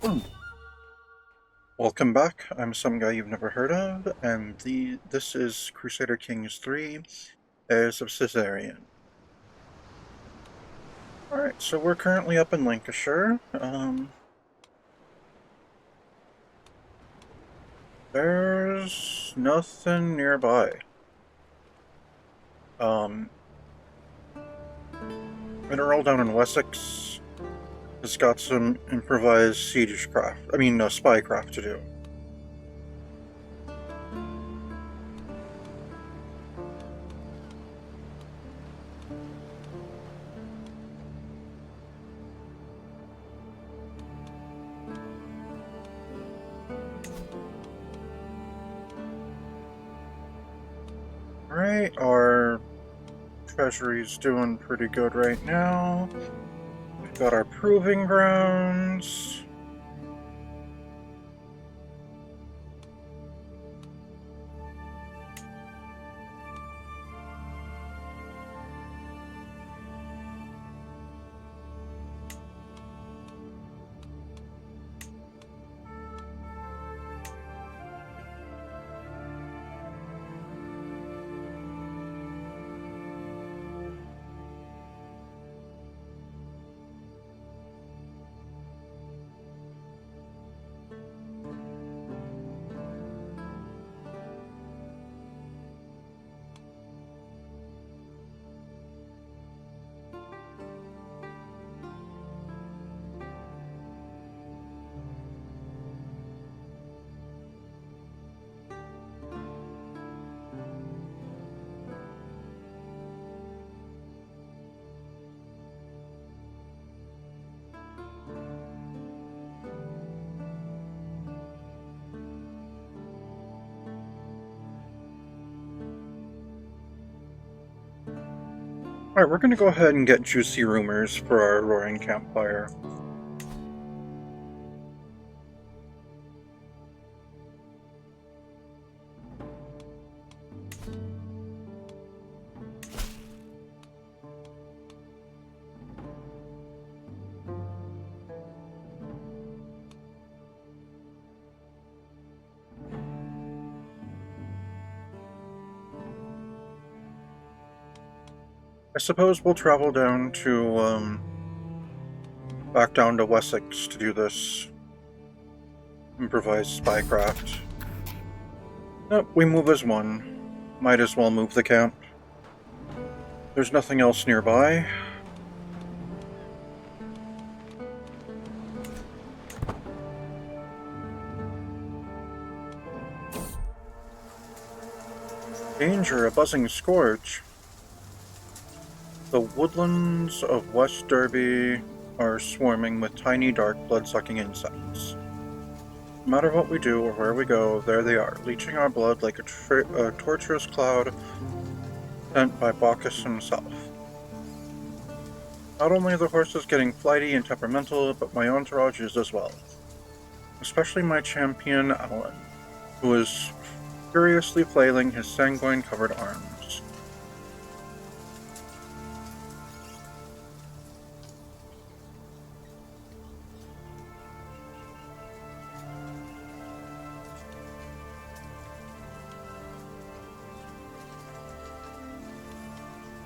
Hmm. Welcome back. I'm some guy you've never heard of, and this is Crusader Kings 3, Heirs of Caesarion. Alright, so we're currently up in Lancashire. There's nothing nearby. Um, an earl down in Wessex has got some improvised spycraft to do. Alright, our treasury's doing pretty good right now. We've got our proving grounds. Alright, we're gonna go ahead and get juicy rumors for our roaring campfire. I suppose we'll travel down to, back down to Wessex to do this improvised spycraft. Nope, we move as one. Might as well move the camp. There's nothing else nearby. Danger, a buzzing scourge. The woodlands of West Derby are swarming with tiny, dark, blood-sucking insects. No matter what we do or where we go, there they are, leeching our blood like a torturous cloud sent by Bacchus himself. Not only are the horses getting flighty and temperamental, but my entourage is as well. Especially my champion, Alan, who is furiously flailing his sanguine-covered arms.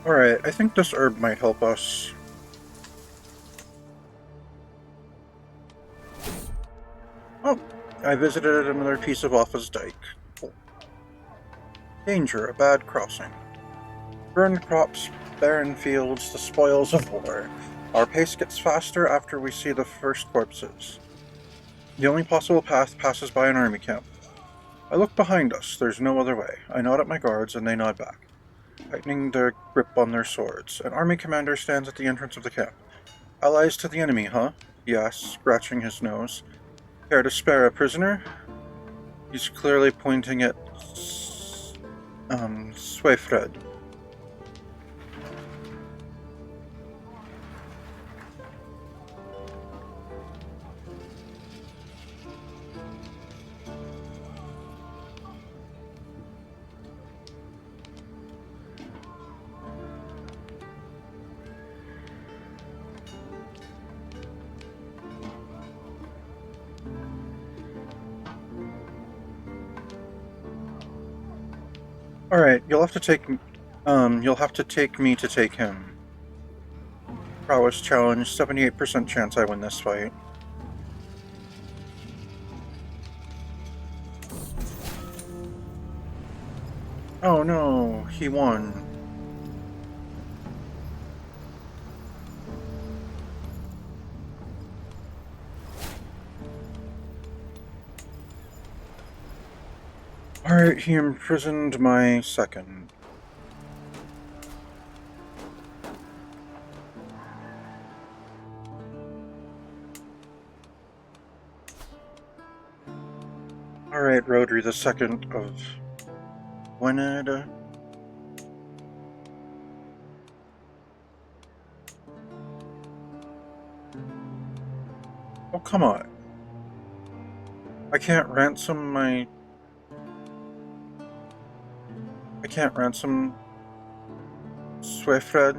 Alright, I think this herb might help us. Oh, I visited another piece of Offa's dike. Danger, a bad crossing. Burned crops, barren fields, the spoils of war. Our pace gets faster after we see the first corpses. The only possible path passes by an army camp. I look behind us, there's no other way. I nod at my guards, and they nod back, tightening their grip on their swords. An army commander stands at the entrance of the camp. Allies to the enemy, huh? He asks, scratching his nose. Care to spare a prisoner? He's clearly pointing at Swefred. Alright, you'll have to take me to take him. Prowess challenge, 78% chance I win this fight. Oh no, he won. Alright, he imprisoned my second. Alright, Rotary the second of Gwynedd. Oh, come on. I can't ransom Swefred.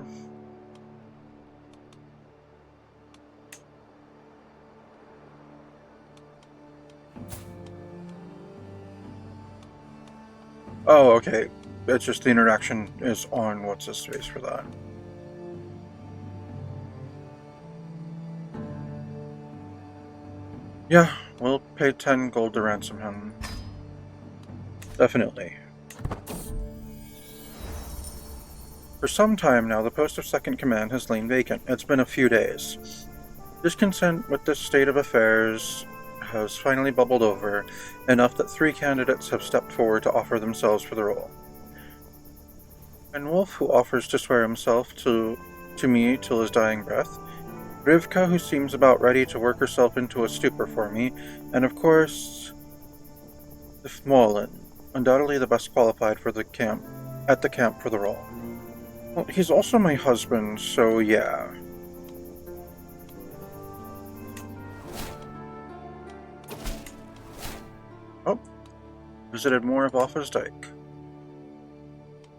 Oh, okay. It's just the interaction is on what's his face for that. Yeah, we'll pay 10 gold to ransom him. Definitely. For some time now, the post of second command has lain vacant. It's been a few days. Discontent with this state of affairs has finally bubbled over, enough that 3 candidates have stepped forward to offer themselves for the role. And Wolf, who offers to swear himself to me till his dying breath, Rivka, who seems about ready to work herself into a stupor for me, and of course, Thmolen, undoubtedly the best qualified for the camp for the role. Well, he's also my husband, so yeah. Oh, visited more of Offa's Dyke.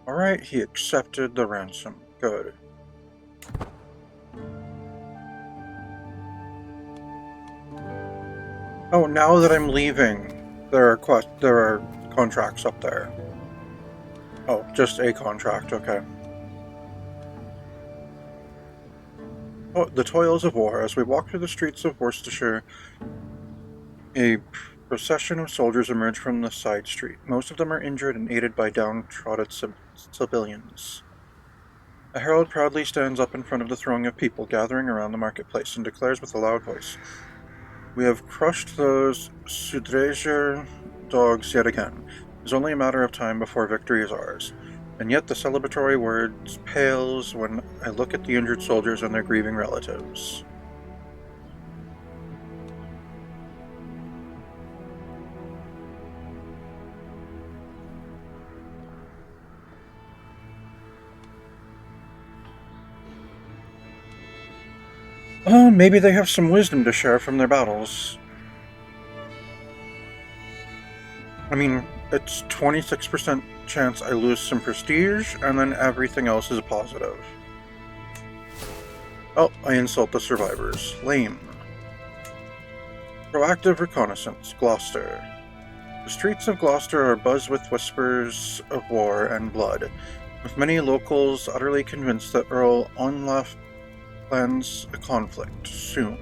Alright, he accepted the ransom. Good. Oh, now that I'm leaving, there are contracts up there. Oh, just a contract, okay. Oh, the toils of war. As we walk through the streets of Worcestershire, a procession of soldiers emerge from the side street. Most of them are injured and aided by downtrodden civilians. A herald proudly stands up in front of the throng of people gathering around the marketplace and declares with a loud voice, "We have crushed those Sudreger dogs yet again. It's only a matter of time before victory is ours." And yet the celebratory words pales when I look at the injured soldiers and their grieving relatives. Oh, maybe they have some wisdom to share from their battles. I mean, it's 26% chance I lose some prestige, and then everything else is a positive. Oh, I insult the survivors. Lame. Proactive reconnaissance, Gloucester. The streets of Gloucester are buzz with whispers of war and blood, with many locals utterly convinced that Earl Onlaf plans a conflict soon.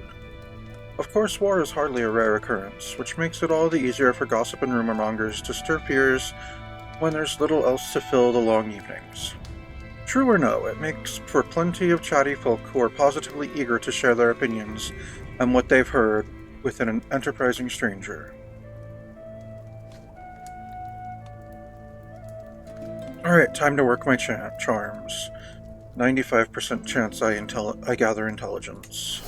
Of course, war is hardly a rare occurrence, which makes it all the easier for gossip and rumor mongers to stir fears when there's little else to fill the long evenings. True or no, it makes for plenty of chatty folk who are positively eager to share their opinions and what they've heard with an enterprising stranger. Alright, time to work my charms. 95% chance I gather intelligence.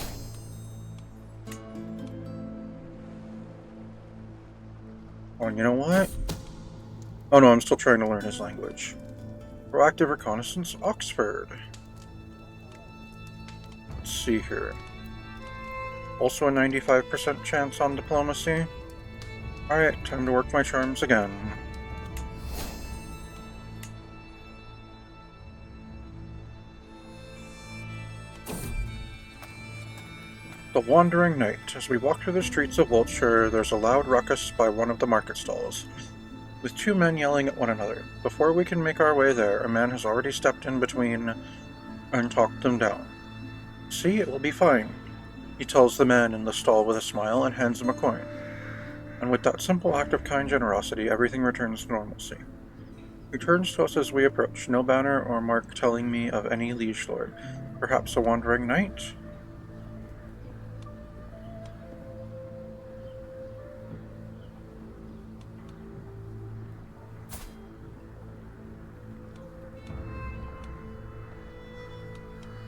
Oh, and you know what? Oh no, I'm still trying to learn his language. Proactive reconnaissance, Oxford. Let's see here. Also a 95% chance on diplomacy. Alright, time to work my charms again. The Wandering Knight. As we walk through the streets of Wiltshire, there's a loud ruckus by one of the market stalls. with two men yelling at one another. Before we can make our way there, a man has already stepped in between and talked them down. See, it will be fine, he tells the man in the stall with a smile and hands him a coin. And with that simple act of kind generosity, everything returns to normalcy. He turns to us as we approach, no banner or mark telling me of any liege lord. Perhaps a wandering knight?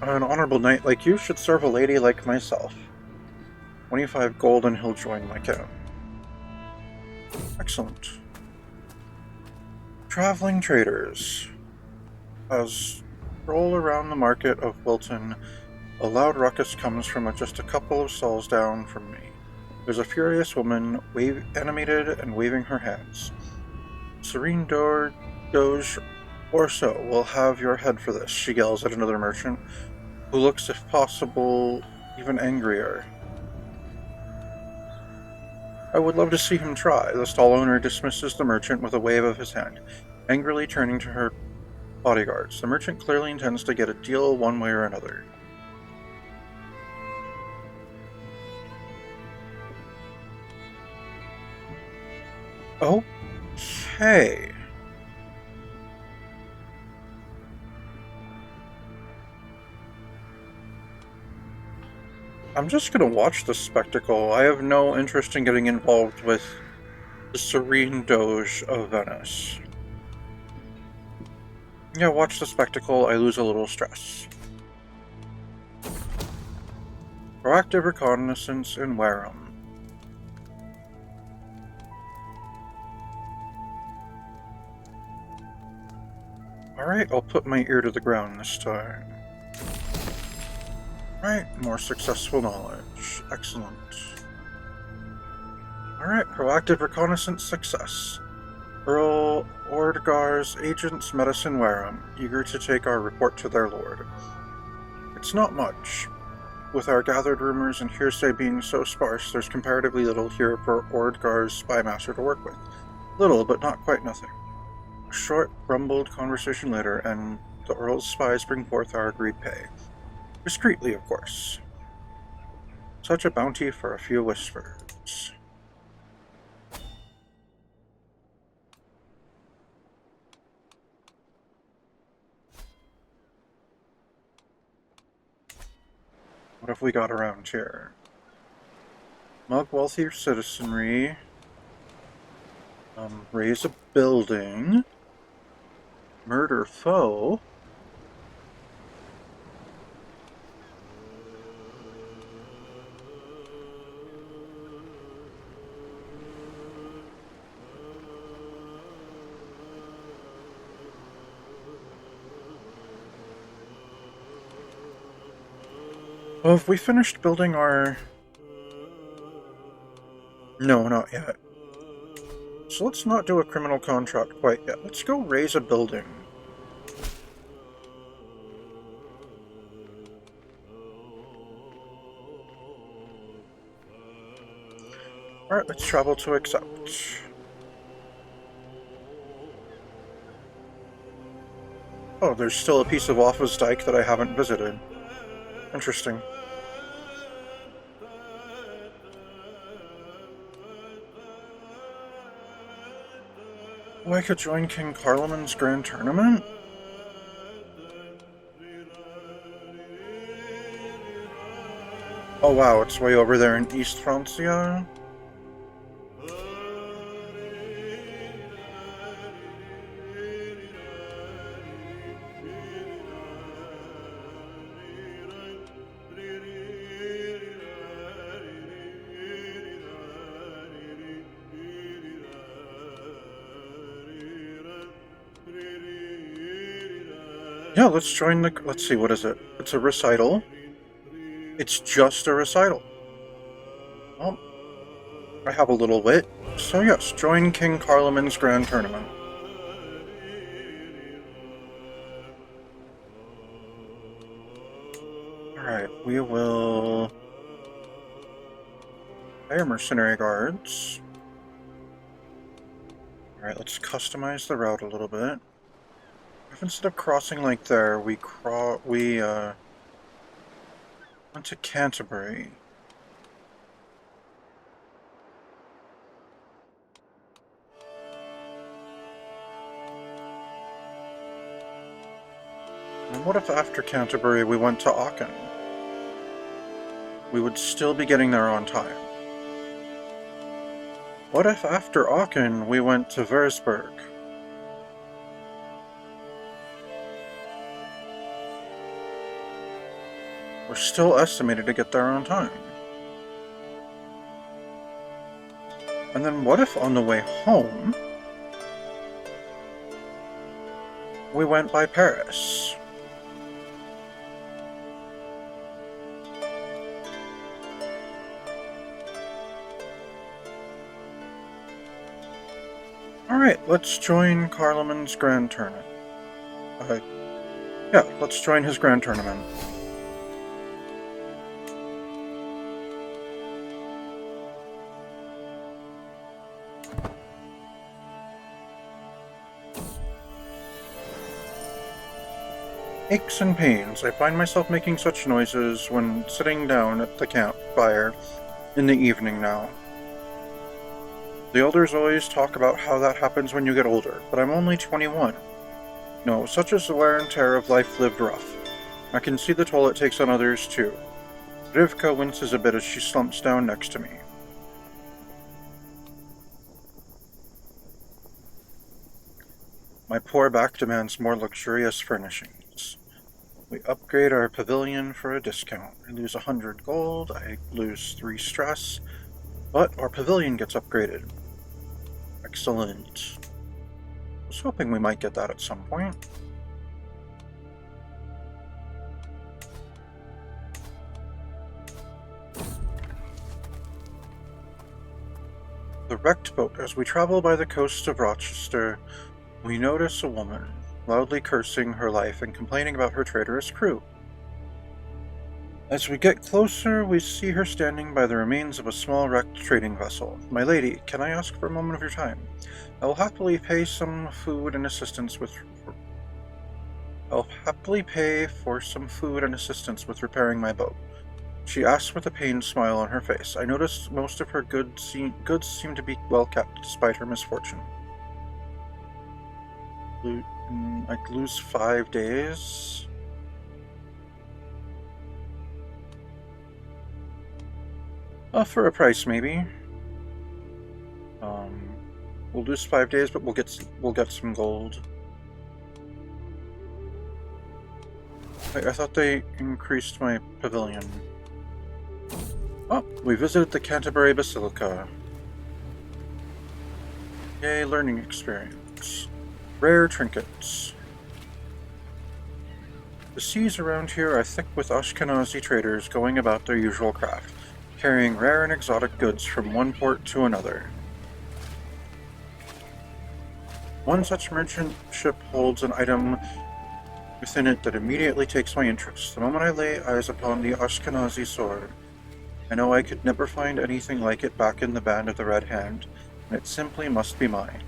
An honorable knight like you should serve a lady like myself. 25 gold and he'll join my camp. Excellent. Traveling traders. As stroll around the market of Wilton, a loud ruckus comes from just a couple of stalls down from me. There's a furious woman, animated and waving her hands. Serene Doge or so will have your head for this, she yells at another merchant, who looks, if possible, even angrier. I would love to see him try. The stall owner dismisses the merchant with a wave of his hand, angrily turning to her bodyguards. The merchant clearly intends to get a deal one way or another. Okay. I'm just going to watch the spectacle. I have no interest in getting involved with the Serene Doge of Venice. Yeah, watch the spectacle. I lose a little stress. Proactive reconnaissance in Wareham. Alright, I'll put my ear to the ground this time. Right, more successful knowledge. Excellent. Alright, proactive reconnaissance success. Earl Ordgar's agents met us in Wareham, eager to take our report to their lord. It's not much. With our gathered rumors and hearsay being so sparse, there's comparatively little here for Ordgar's spymaster to work with. Little, but not quite nothing. A short, rumbled conversation later, and the Earl's spies bring forth our agreed pay. Discreetly, of course. Such a bounty for a few whispers. What have we got around here? Mug wealthy citizenry. Raise a building. Murder foe. Well, have we finished building our... No, not yet. So let's not do a criminal contract quite yet. Let's go raise a building. Alright, let's travel to accept. Oh, there's still a piece of Offa's Dyke that I haven't visited. Interesting. Oh, I could join King Carloman's Grand Tournament? Oh wow, it's way over there in East Francia? Yeah, let's join the... Let's see, what is it? It's a recital. It's just a recital. Well, I have a little wit. So yes, join King Carloman's Grand Tournament. Alright, we will... hire mercenary guards. Alright. Alright, let's customize the route a little bit. If instead of crossing like there, we went to Canterbury. And what if after Canterbury we went to Aachen? We would still be getting there on time. What if after Aachen we went to Würzburg? We're still estimated to get there on time. And then what if on the way home we went by Paris? Alright, let's join Carloman's Grand Tournament. Yeah, let's join his Grand Tournament. Aches and pains. I find myself making such noises when sitting down at the campfire in the evening now. The elders always talk about how that happens when you get older, but I'm only 21. No, such is the wear and tear of life lived rough. I can see the toll it takes on others, too. Rivka winces a bit as she slumps down next to me. My poor back demands more luxurious furnishings. We upgrade our pavilion for a discount. I lose 100 gold, I lose 3 stress, but our pavilion gets upgraded. Excellent. I was hoping we might get that at some point. The wrecked boat. As we travel by the coast of Rochester, we notice a woman, loudly cursing her life and complaining about her traitorous crew. As we get closer, we see her standing by the remains of a small wrecked trading vessel. My lady, can I ask for a moment of your time? I will happily pay for some food and assistance with repairing my boat. She asks with a pained smile on her face. I notice most of her goods seem to be well kept despite her misfortune. I lose 5 days. For a price, maybe. We'll lose 5 days, but we'll get some gold. Wait, I thought they increased my pavilion. Oh, we visited the Canterbury Basilica. Yay, learning experience. Rare trinkets. The seas around here are thick with Ashkenazi traders going about their usual craft, carrying rare and exotic goods from one port to another. One such merchant ship holds an item within it that immediately takes my interest. The moment I lay eyes upon the Ashkenazi sword, I know I could never find anything like it back in the Band of the Red Hand, and it simply must be mine.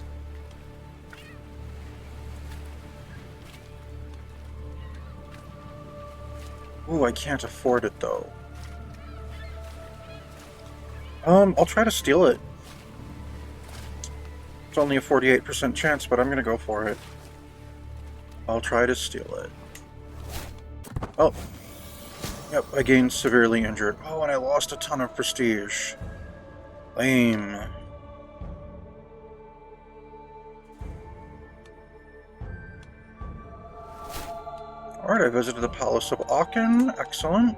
Ooh, I can't afford it though. I'll try to steal it. It's only a 48% chance, but I'm gonna go for it. I'll try to steal it. Oh. Yep, I gained severely injured. Oh, and I lost a ton of prestige. Lame. Alright, I visited the Palace of Aachen. Excellent.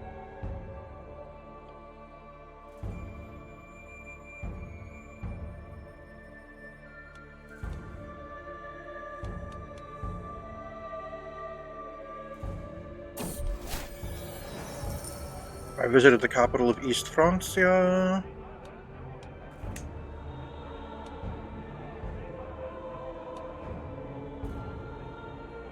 I visited the capital of East Francia.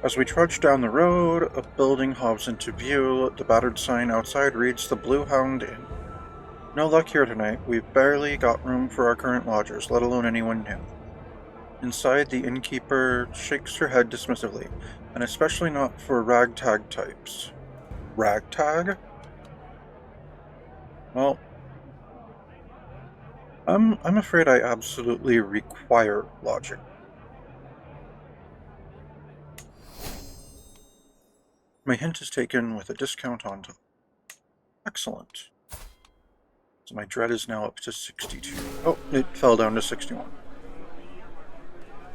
As we trudge down the road, a building hobs into view. The battered sign outside reads the Blue Hound Inn. No luck here tonight. We've barely got room for our current lodgers, let alone anyone new. Inside, the innkeeper shakes her head dismissively, and especially not for ragtag types. Ragtag? Well, I'm afraid I absolutely require logic. My hint is taken with a discount on top. Excellent. So my dread is now up to 62. Oh, it fell down to 61.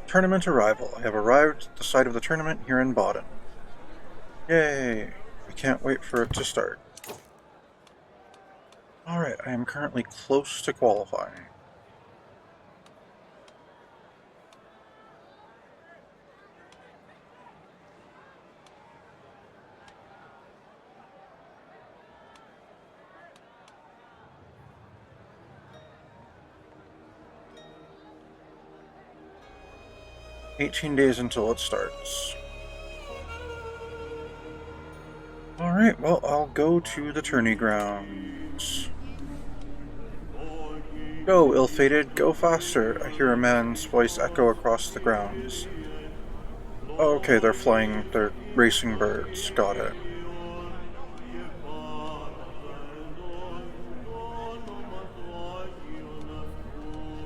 Tournament arrival. I have arrived at the site of the tournament here in Baden. Yay! I can't wait for it to start. Alright, I am currently close to qualifying. "18 days until it starts." Alright, well, I'll go to the tourney grounds. Go, ill-fated, go faster! I hear a man's voice echo across the grounds. Oh, okay, they're racing birds. Got it.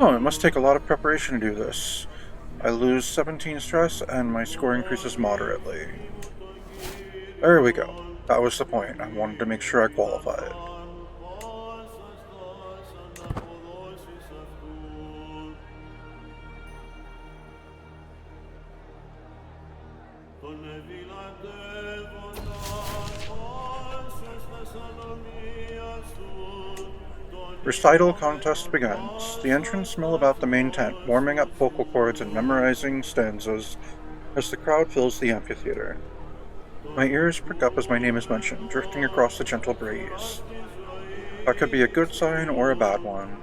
Oh, it must take a lot of preparation to do this. I lose 17 stress, and my score increases moderately. There we go. That was the point. I wanted to make sure I qualified. Recital contest begins. The entrants mill about the main tent, warming up vocal cords and memorizing stanzas as the crowd fills the amphitheater. My ears prick up as my name is mentioned, drifting across the gentle breeze. That could be a good sign or a bad one.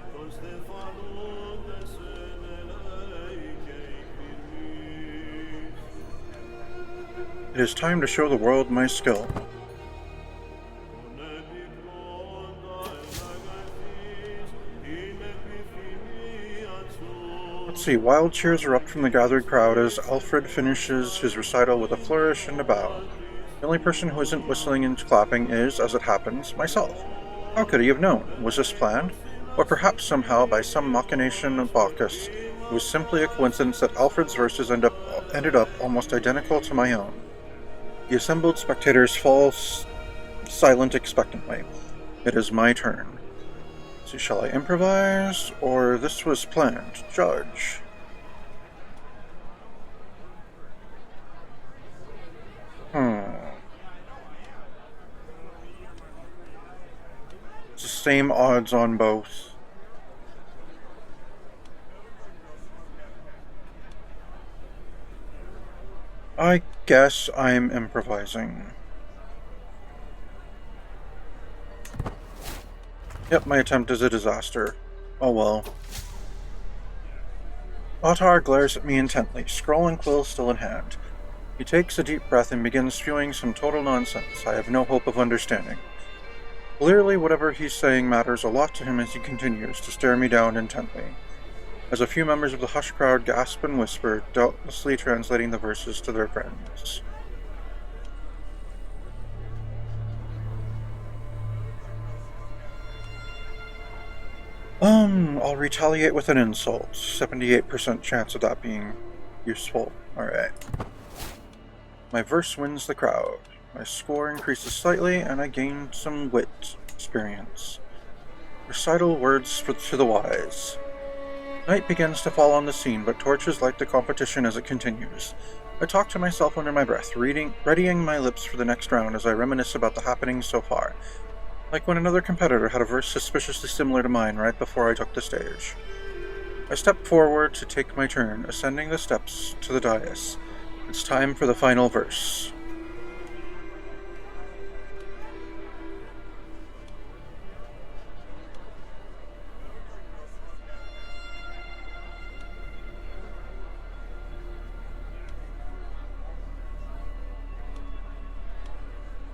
It is time to show the world my skill. Let's see, wild cheers erupt from the gathered crowd as Alfred finishes his recital with a flourish and a bow. The only person who isn't whistling and clapping is, as it happens, myself. How could he have known? Was this planned? Or perhaps somehow, by some machination of Bacchus, it was simply a coincidence that Alfred's verses ended up almost identical to my own. The assembled spectators fall silent expectantly. It is my turn. So shall I improvise, or this was planned? Judge. It's the same odds on both. I guess I'm improvising. Yep, my attempt is a disaster. Oh well. Ottar glares at me intently, scroll and quill still in hand. He takes a deep breath and begins spewing some total nonsense I have no hope of understanding. Clearly, whatever he's saying matters a lot to him as he continues to stare me down intently, as a few members of the hushed crowd gasp and whisper, doubtlessly translating the verses to their friends. I'll retaliate with an insult. 78% chance of that being useful. Alright. My verse wins the crowd. My score increases slightly, and I gain some wit experience. Recital words to the wise. Night begins to fall on the scene, but torches light the competition as it continues. I talk to myself under my breath, readying my lips for the next round as I reminisce about the happenings so far. Like when another competitor had a verse suspiciously similar to mine right before I took the stage. I step forward to take my turn, ascending the steps to the dais. It's time for the final verse.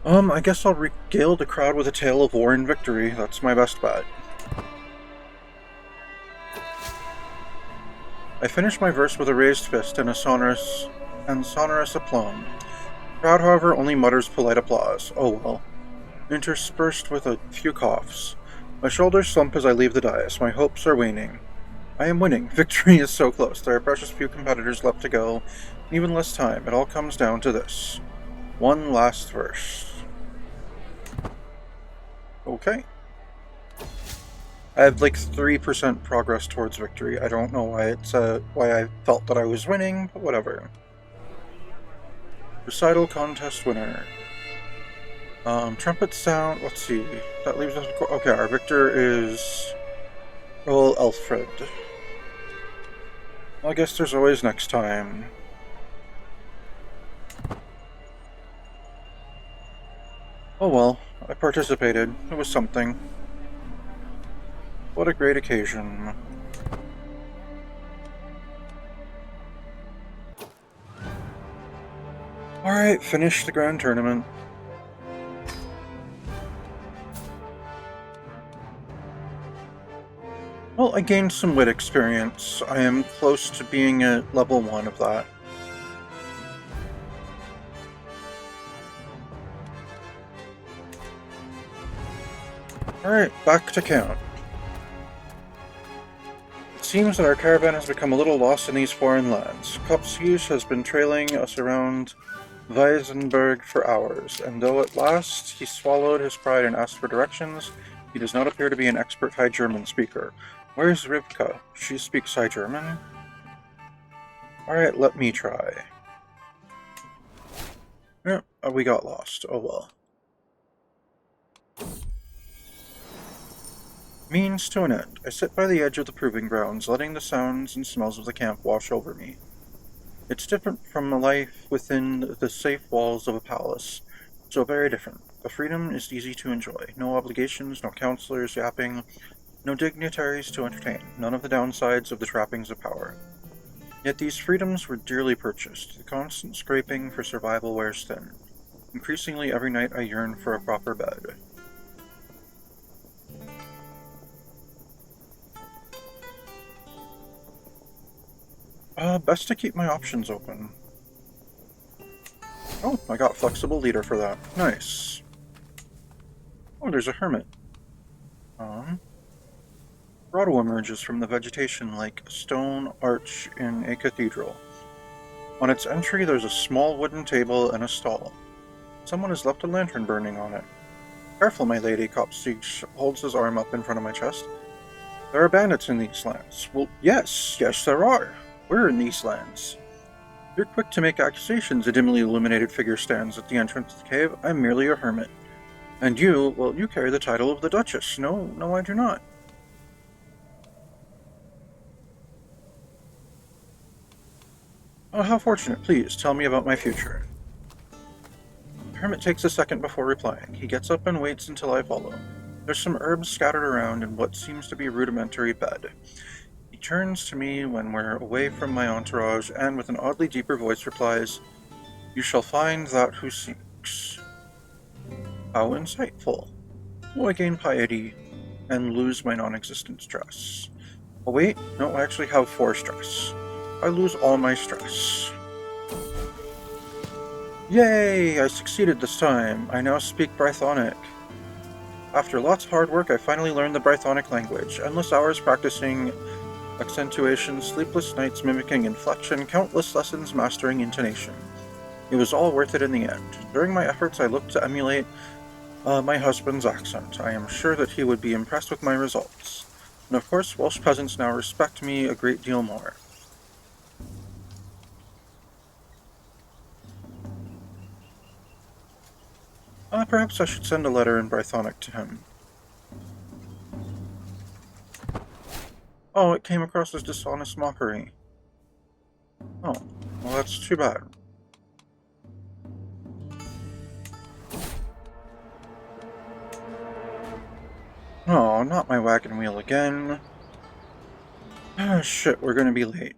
I guess I'll regale the crowd with a tale of war and victory. That's my best bet. I finish my verse with a raised fist and sonorous aplomb. The crowd, however, only mutters polite applause. Oh well. Interspersed with a few coughs. My shoulders slump as I leave the dais. My hopes are waning. I am winning. Victory is so close. There are precious few competitors left to go, and even less time. It all comes down to this. One last verse. Okay. I have like 3% progress towards victory. I don't know why why I felt that I was winning, but whatever. Recital contest winner. Trumpet sound. Let's see. That leaves us. Okay, our victor is Earl Alfred. Well, I guess there's always next time. Oh well, I participated. It was something. What a great occasion. Alright, finish the grand tournament. Well, I gained some wit experience. I am close to being at level 1 of that. Alright, back to camp. It seems that our caravan has become a little lost in these foreign lands. Kopsius has been trailing us around Weisenberg for hours, and though at last he swallowed his pride and asked for directions, he does not appear to be an expert High German speaker. Where's Rivka? She speaks High German? Alright, let me try. Yep, we got lost. Oh well. Means to an end. I sit by the edge of the proving grounds, letting the sounds and smells of the camp wash over me. It's different from a life within the safe walls of a palace. So very different. The freedom is easy to enjoy. No obligations, no counselors yapping, no dignitaries to entertain, none of the downsides of the trappings of power. Yet these freedoms were dearly purchased. The constant scraping for survival wears thin. Increasingly every night I yearn for a proper bed. Best to keep my options open. Oh, I got flexible leader for that. Nice. Oh, there's a hermit. Grotto emerges from the vegetation like a stone arch in a cathedral. On its entry, there's a small wooden table and a stall. Someone has left a lantern burning on it. Careful, my lady, Kopsius holds his arm up in front of my chest. There are bandits in these lands. Well, yes, there are. We're in these lands. You're quick to make accusations, a dimly illuminated figure stands at the entrance to the cave. I'm merely a hermit. And you, well, you carry the title of the Duchess. No, I do not. Oh, how fortunate. Please, tell me about my future. The hermit takes a second before replying. He gets up and waits until I follow. There's some herbs scattered around in what seems to be a rudimentary bed. He turns to me when we're away from my entourage and with an oddly deeper voice replies, "You shall find that who seeks." How insightful. Oh, I gain piety and lose my non-existent stress. Oh wait, no, I actually have 4 stress. I lose all my stress. Yay! I succeeded this time. I now speak Brythonic. After lots of hard work, I finally learned the Brythonic language. Endless hours practicing accentuation, sleepless nights mimicking inflection, countless lessons mastering intonation. It was all worth it in the end. During my efforts, I looked to emulate my husband's accent. I am sure that he would be impressed with my results. And of course, Welsh peasants now respect me a great deal more. Perhaps I should send a letter in Brythonic to him. Oh, it came across as dishonest mockery. Oh, well that's too bad. Oh, not my wagon wheel again. Ah, shit, we're gonna be late.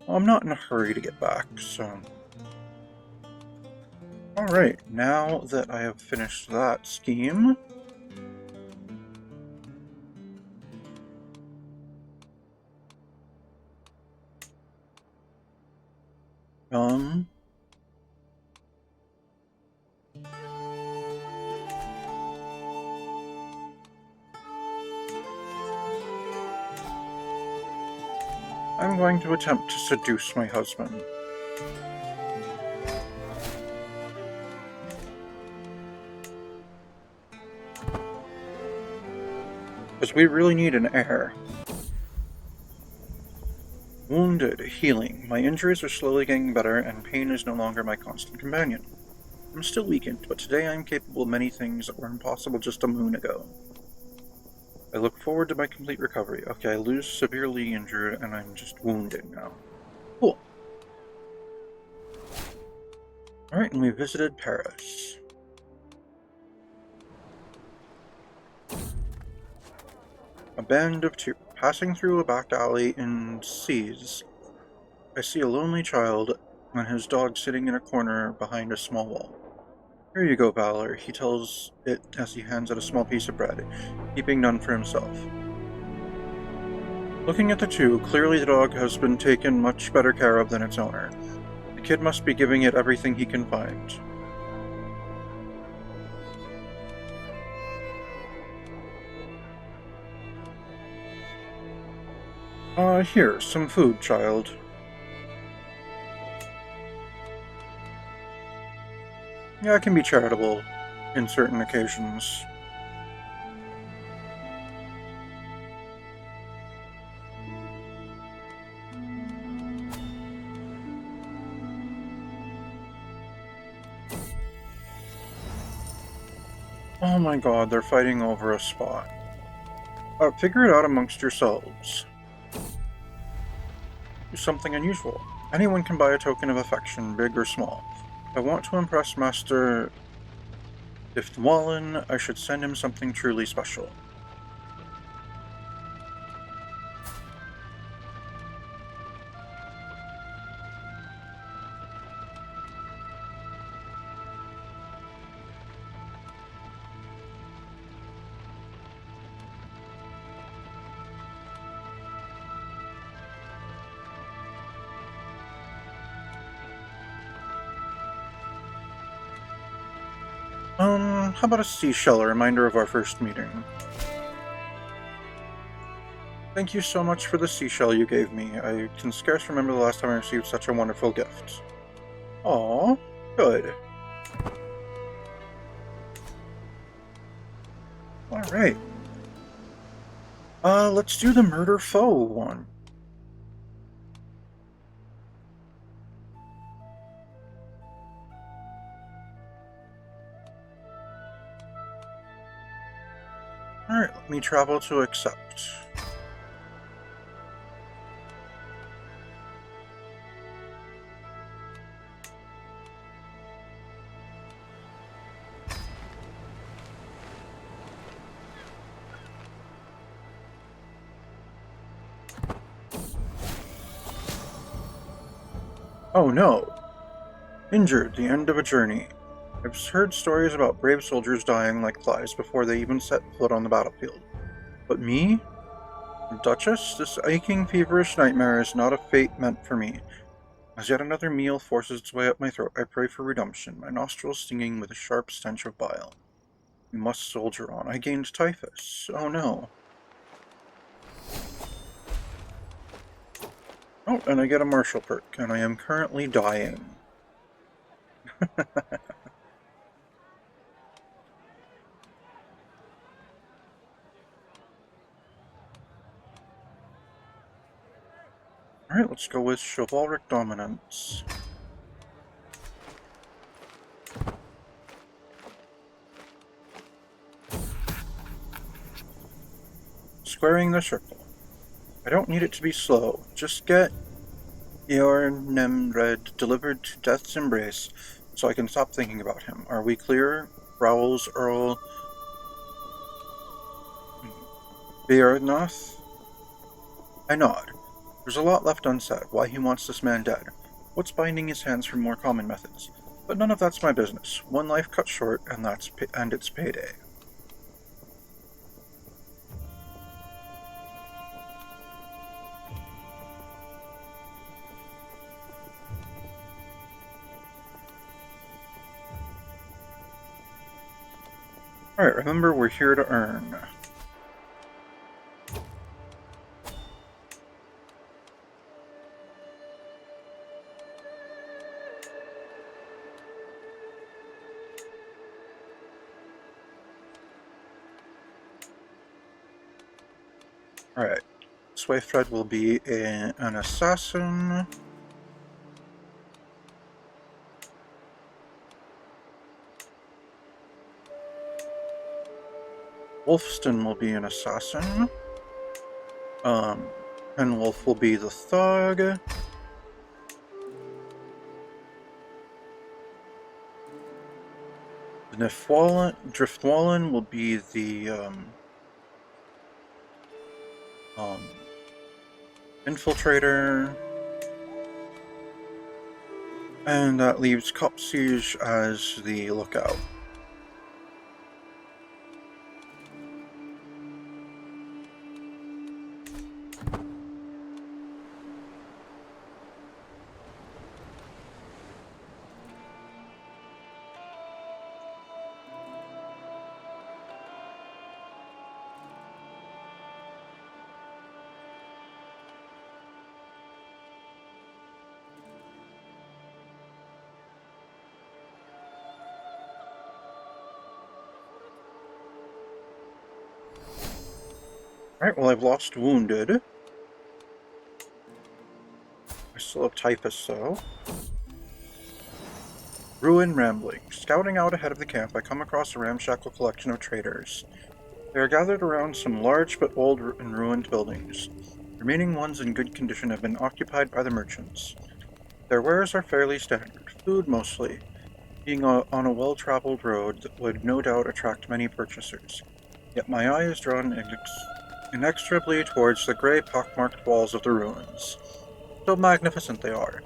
Well, I'm not in a hurry to get back, so... Alright, now that I have finished that scheme... Um... I'm going to attempt to seduce my husband. Because we really need an heir. Wounded, healing. My injuries are slowly getting better, and pain is no longer my constant companion. I'm still weakened, but today I am capable of many things that were impossible just a moon ago. I look forward to my complete recovery. Okay, I lose severely injured, and I'm just wounded now. Cool. Alright, and we visited Paris. A band of two. Passing through a back alley in C's, I see a lonely child and his dog sitting in a corner behind a small wall. Here you go, Valor, he tells it as he hands it a small piece of bread, keeping none for himself. Looking at the two, clearly the dog has been taken much better care of than its owner. The kid must be giving it everything he can find. Here, some food, child. Yeah, I can be charitable in certain occasions. Oh my god, they're fighting over a spot. Figure it out amongst yourselves. Do something unusual. Anyone can buy a token of affection, big or small. If I want to impress Master Diftwallen, I should send him something truly special. How about a seashell, a reminder of our first meeting? Thank you so much for the seashell you gave me. I can scarce remember the last time I received such a wonderful gift. Aww, good. Alright. Let's do the murder foe one. Alright, let me travel to accept. Oh no! Injured, the end of a journey. I've heard stories about brave soldiers dying like flies before they even set foot on the battlefield. But me? Duchess, this aching, feverish nightmare is not a fate meant for me. As yet another meal forces its way up my throat, I pray for redemption, my nostrils stinging with a sharp stench of bile. We must soldier on. I gained typhus. Oh no. Oh, and I get a martial perk, and I am currently dying. Alright, let's go with chivalric dominance. Squaring the circle. I don't need it to be slow. Just get your Nemred delivered to death's embrace so I can stop thinking about him. Are we clear? Growls Earl Beardnoth? I nod. There's a lot left unsaid. Why he wants this man dead. What's binding his hands from more common methods? But none of that's my business. One life cut short, and it's payday. Alright, remember we're here to earn. Alright, Sway Thread will be an assassin. Wolfston will be an assassin. Penwolf will be the thug. Driftwallen will be the infiltrator. And that leaves Cop Siege as the lookout. Alright, well I've lost Wounded. I still have Typhus though. Ruin Rambling. Scouting out ahead of the camp, I come across a ramshackle collection of traders. They are gathered around some large but old and ruined buildings. Remaining ones in good condition have been occupied by the merchants. Their wares are fairly standard, food mostly. Being on a well-traveled road that would no doubt attract many purchasers. Yet my eye is drawn inexorably towards the grey pockmarked walls of the ruins. So magnificent they are.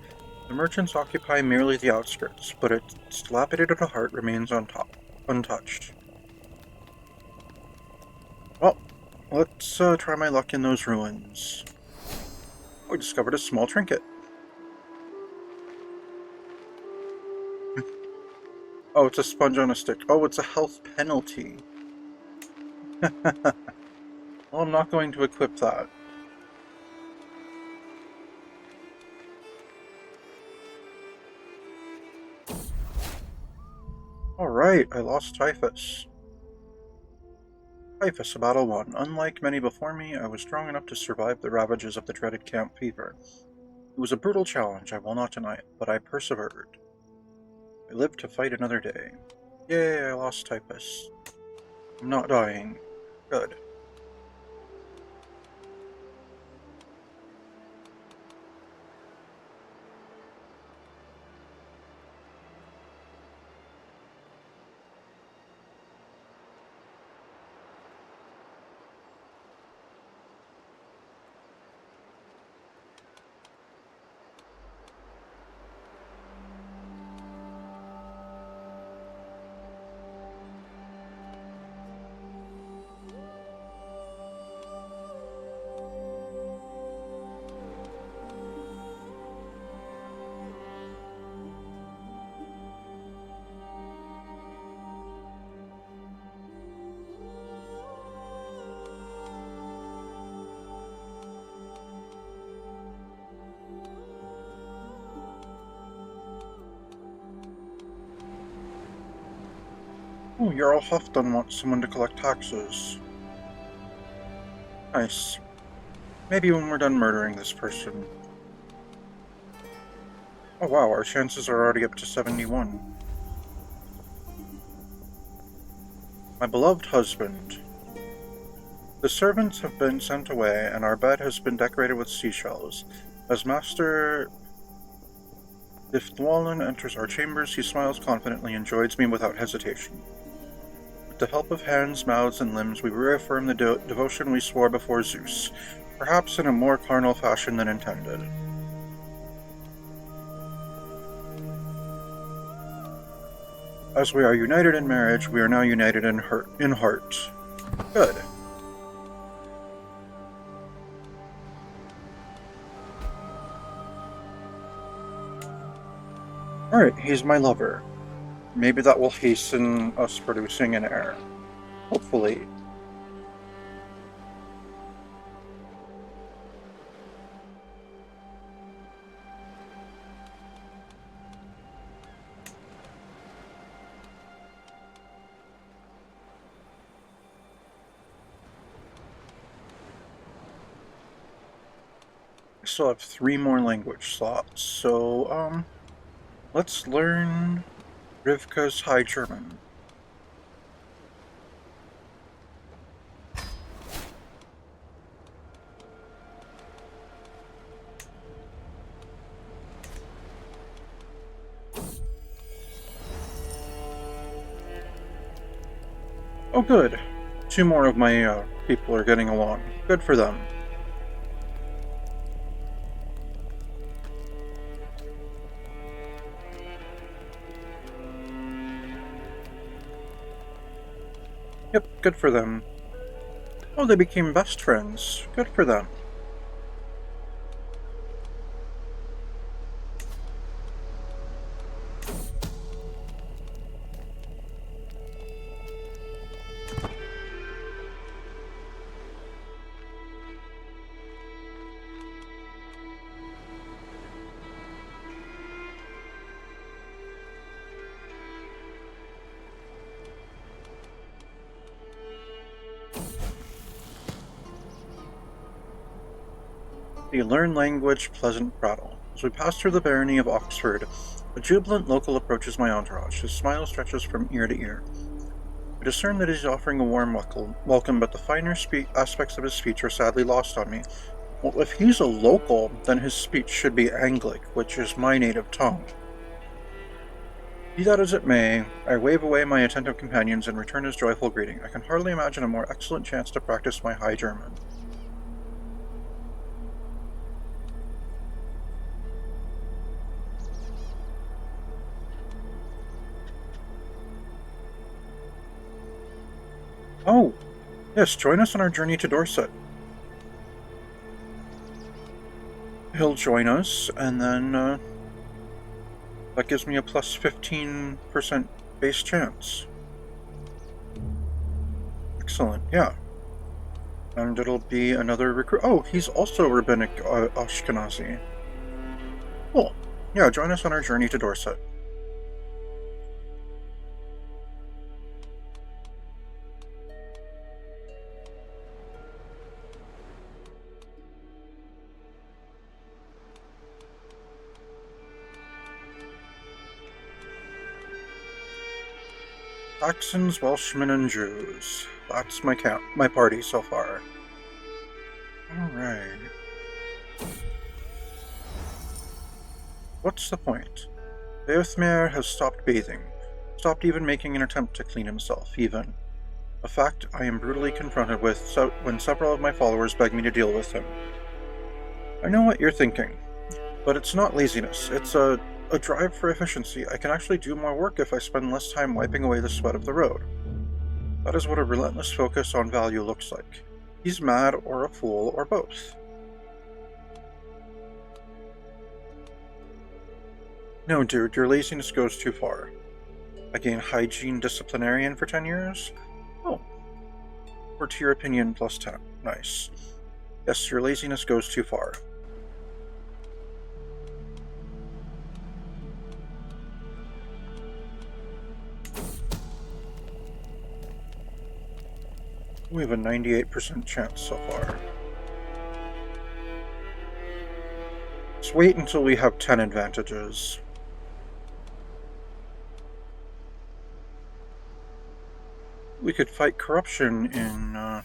The merchants occupy merely the outskirts, but its dilapidated heart remains untouched. Well, let's try my luck in those ruins. I discovered a small trinket. Oh, it's a sponge on a stick. Oh, it's a health penalty. Well, I'm not going to equip that. Alright, I lost Typhus. Typhus, a battle won. Unlike many before me, I was strong enough to survive the ravages of the dreaded camp fever. It was a brutal challenge, I will not deny it, but I persevered. I lived to fight another day. Yay, I lost Typhus. I'm not dying. Good. Oh, Jarl Hofton wants someone to collect taxes. Nice. Maybe when we're done murdering this person. Oh wow, our chances are already up to 71. My beloved husband. The servants have been sent away, and our bed has been decorated with seashells. As Master Diftwallen enters our chambers, he smiles confidently and joins me without hesitation. With the help of hands, mouths, and limbs, we reaffirm the devotion we swore before Zeus, perhaps in a more carnal fashion than intended. As we are united in marriage, we are now united in heart. Good. Alright, he's my lover. Maybe that will hasten us producing an heir. Hopefully. I still have 3 more language slots, so, let's learn Rivka's High German. Oh, good. 2 more of my, people are getting along. Good for them. Yep, good for them. Oh, they became best friends. Good for them. The learn language, pleasant prattle. As we pass through the barony of Oxford, a jubilant local approaches my entourage. His smile stretches from ear to ear. I discern that he is offering a warm welcome, but the finer aspects of his speech are sadly lost on me. Well, if he's a local, then his speech should be Anglic, which is my native tongue. Be that as it may, I wave away my attentive companions and return his joyful greeting. I can hardly imagine a more excellent chance to practice my High German. Oh, yes, join us on our journey to Dorset. He'll join us, and then that gives me a plus 15% base chance. Excellent, yeah. And it'll be another recruit. Oh, he's also Rabbinic Ashkenazi. Cool. Yeah, join us on our journey to Dorset. Saxons, Welshmen, and Jews. That's my party so far. Alright. What's the point? Theothmer has stopped bathing. Stopped even making an attempt to clean himself, even. A fact I am brutally confronted with when several of my followers beg me to deal with him. I know what you're thinking, but it's not laziness. It's a drive for efficiency. I can actually do more work if I spend less time wiping away the sweat of the road. That is what a relentless focus on value looks like. He's mad or a fool or both. No, dude, your laziness goes too far. I gain hygiene disciplinarian for 10 years? Oh. Or to your opinion plus 10. Nice. Yes, your laziness goes too far. We have a 98% chance so far. Let's wait until we have 10 advantages. We could fight corruption in,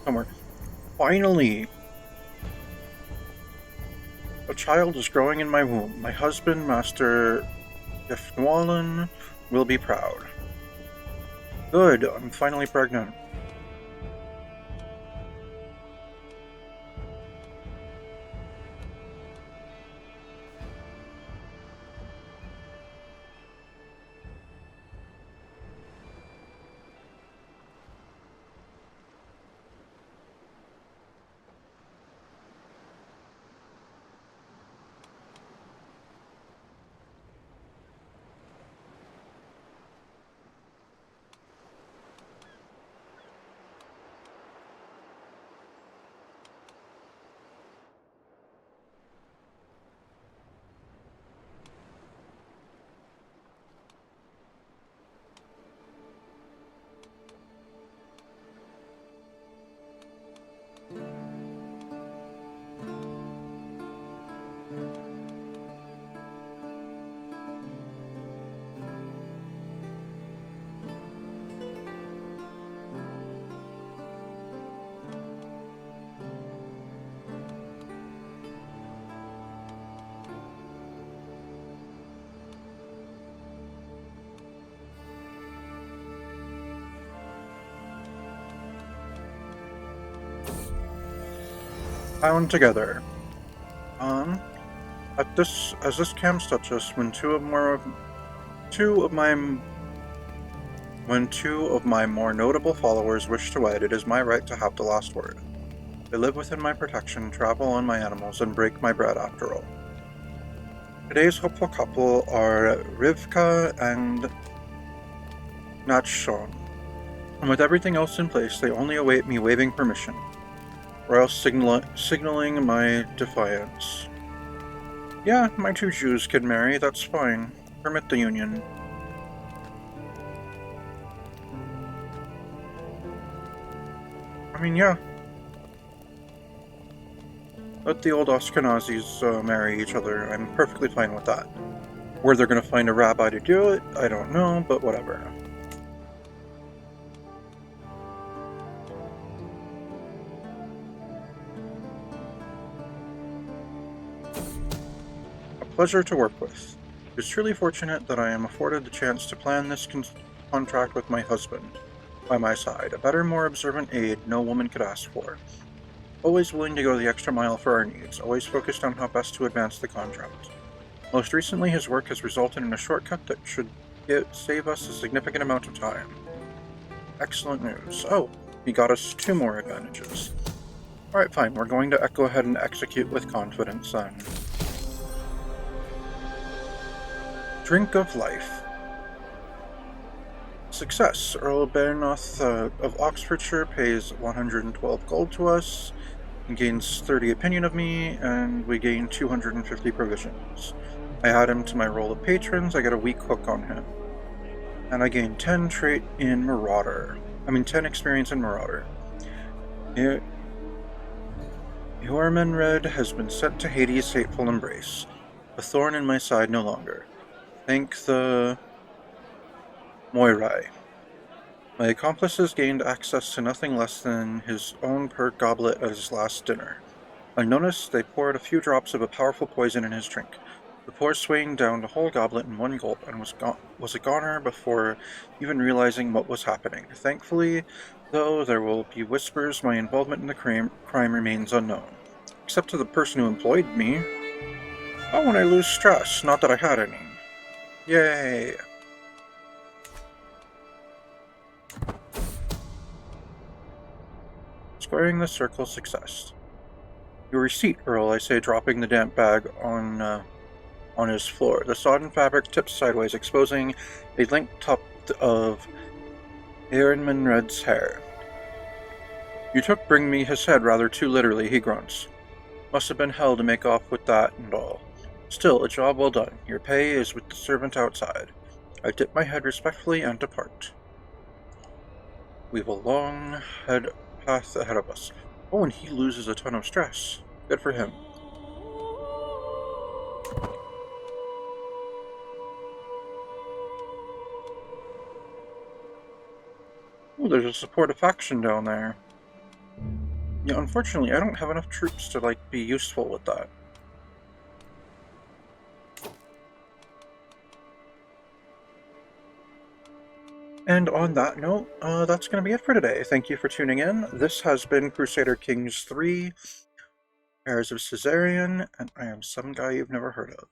somewhere. Finally! A child is growing in my womb. My husband, Master Ifnwallen, will be proud. Good, I'm finally pregnant. Bound together. As this camp touches, when two of my more notable followers wish to wed, it is my right to have the last word. They live within my protection, travel on my animals, and break my bread after all. Today's hopeful couple are Rivka and Natshon, and with everything else in place, they only await me waving permission, or else signaling my defiance. Yeah, my two Jews can marry, that's fine. Permit the union. I mean, yeah. Let the old Ashkenazis marry each other. I'm perfectly fine with that. Where they're going to find a rabbi to do it, I don't know, but whatever. A pleasure to work with. It is truly fortunate that I am afforded the chance to plan this contract with my husband by my side. A better, more observant aide no woman could ask for. Always willing to go the extra mile for our needs, always focused on how best to advance the contract. Most recently, his work has resulted in a shortcut that should save us a significant amount of time. Excellent news. Oh, he got us 2 more advantages. Alright, fine, we're going to go ahead and execute with confidence then. Drink of Life. Success. Earl Bernoth of Oxfordshire pays 112 gold to us, and gains 30 opinion of me, and we gain 250 provisions. I add him to my roll of patrons, I get a weak hook on him. And I gain 10 trait in Marauder. 10 experience in Marauder. Eormenred has been sent to Hades' hateful embrace. A thorn in my side no longer. Thank the Moirai. My accomplice has gained access to nothing less than his own pert goblet at his last dinner. Unnoticed, they poured a few drops of a powerful poison in his drink. The pour swaying down the whole goblet in one gulp and was a goner before even realizing what was happening. Thankfully, though, there will be whispers my involvement in the crime remains unknown. Except to the person who employed me. Oh, when I lose stress, not that I had any. Yay! Squaring the circle, success. Your receipt, Earl, I say, dropping the damp bag on his floor. The sodden fabric tips sideways, exposing a length tuft of Eormenred's hair. You took bring me his head rather too literally, he grunts. Must have been hell to make off with that and all. Still, a job well done. Your pay is with the servant outside. I dip my head respectfully and depart. We've a long path ahead of us. Oh, and he loses a ton of stress. Good for him. Oh, there's a supportive faction down there. Yeah, unfortunately, I don't have enough troops to, be useful with that. And on that note, that's going to be it for today. Thank you for tuning in. This has been Crusader Kings 3, Heirs of Caesarion, and I am some guy you've never heard of.